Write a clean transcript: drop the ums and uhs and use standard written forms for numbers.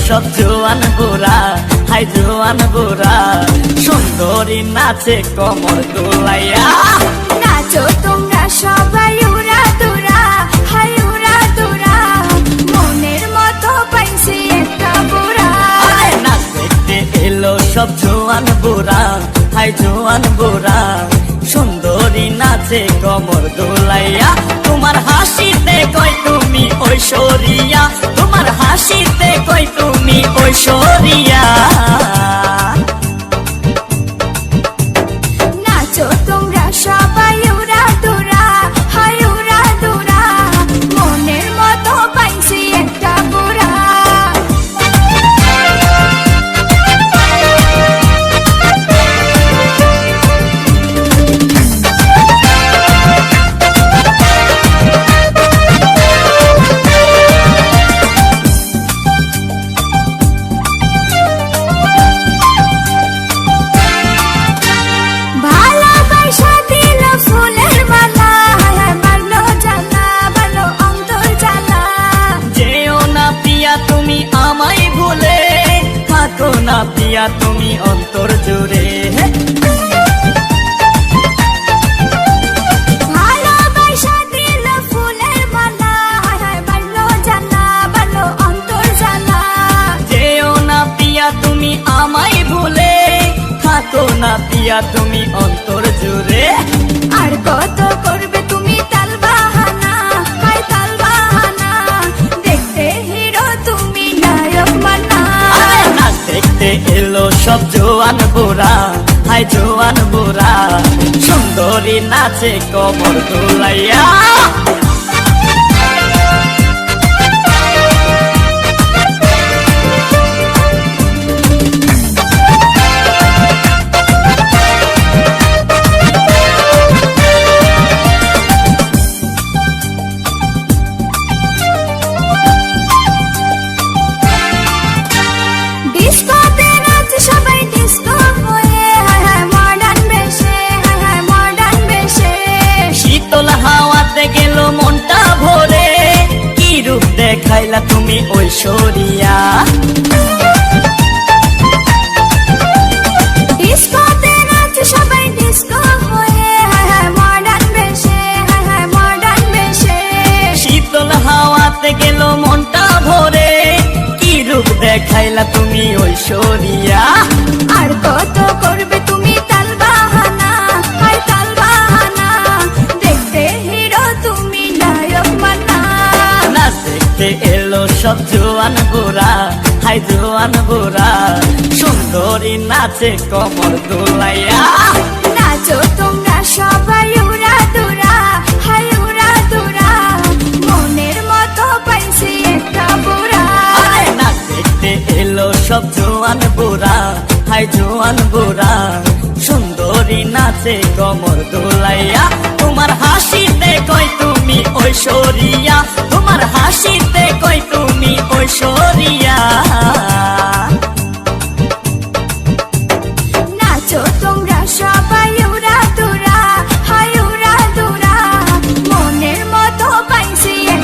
সব জোয়ান বুড়া, হাই জোয়ান বুড়া, সুন্দরী নাচে কমর দোলাইয়া। নাচো তোমরা সবাই উড়া দুরা, হাই উড়া দুরা, মনের মতো পাইছি একটা বুড়া। নাচ দেখতে এলো সব জোয়ান বুড়া, হাই জোয়ান বুড়া, সুন্দরী নাচে কমর দোলাইয়া। তোমার হাসিতে কই তুমি ঐশ্বরিয়া, তোমার হাসিতে কই তুমি ঐশ্বরিয়া। নাচো তোমরা সবাই উড়া দুরা, হাই উড়া দুরা, মনের মতো পাইছি একটা বুড়া। ভালোবাসা দিল ফুলের মালা, বাড়লো জ্বালা, বাড়লো অন্তর জ্বালা। যেও না পিয়া তুমি আমায় ভুলে, থাকো না পিয়া তুমি অন্তর জুড়ে। ভালোবাসা দিল ফুলের মালা, বাড়লো জ্বালা, বাড়লো অন্তর জ্বালা। যেও না পিয়া তুমি আমায় ভুলে, থাকো না পিয়া তুমি অন্তর জুড়ে। আর কত করবে তুমি তাল বাহানা, হাই তাল বাহানা, দেখতে হিরো তুমি নায়ক মানা। নাচ দেখতে এলো সব জোয়ান বুড়া, হাই জোয়ান বুড়া, সুন্দরী নাচে কমর দোলাইয়া। ডিস্কোতে নাচে সবাই ডিস্কো হয়ে, হায় হায় মডার্ন বেশে, হায় হায় মডার্ন বেশে। শীতল হাওয়াতে গেল মনটা ভরে, কি রূপ দেখাইলা তুমি ঐশ্বরিয়া। ডিস্কোতে নাচে সবাই ডিস্কো হয়ে, হায় হায় মডার্ন বেশে, হায় হায় মডার্ন বেশে। শীতল হাওয়াতে গেল মনটা ভরে, কি রূপ দেখাইলা তুমি ঐশ্বরিয়া। আর কত করবে তুমি তাল বাহানা, হাই তাল বাহানা, দেখতে হিরো তুমি নায়ক মানা। নাচ দেখতে এলো সব জোয়ান বুড়া, হাই জোয়ান বুড়া, সুন্দরী নাচে কমর দোলাইয়া। নাচো তোমরা সবাই উড়া দুরা, হাই উড়া দুরা, মনের মতো পাইছি একটা বুড়া। নাচ দেখতে এলো সব জোয়ান বুড়া, হাই জোয়ান বুড়া, সুন্দরী নাচে কমর দোলাইয়া। তোমার হাসিতে কই তুমি ঐশ্বরিয়া, তোমার হাসিতে কই তুমি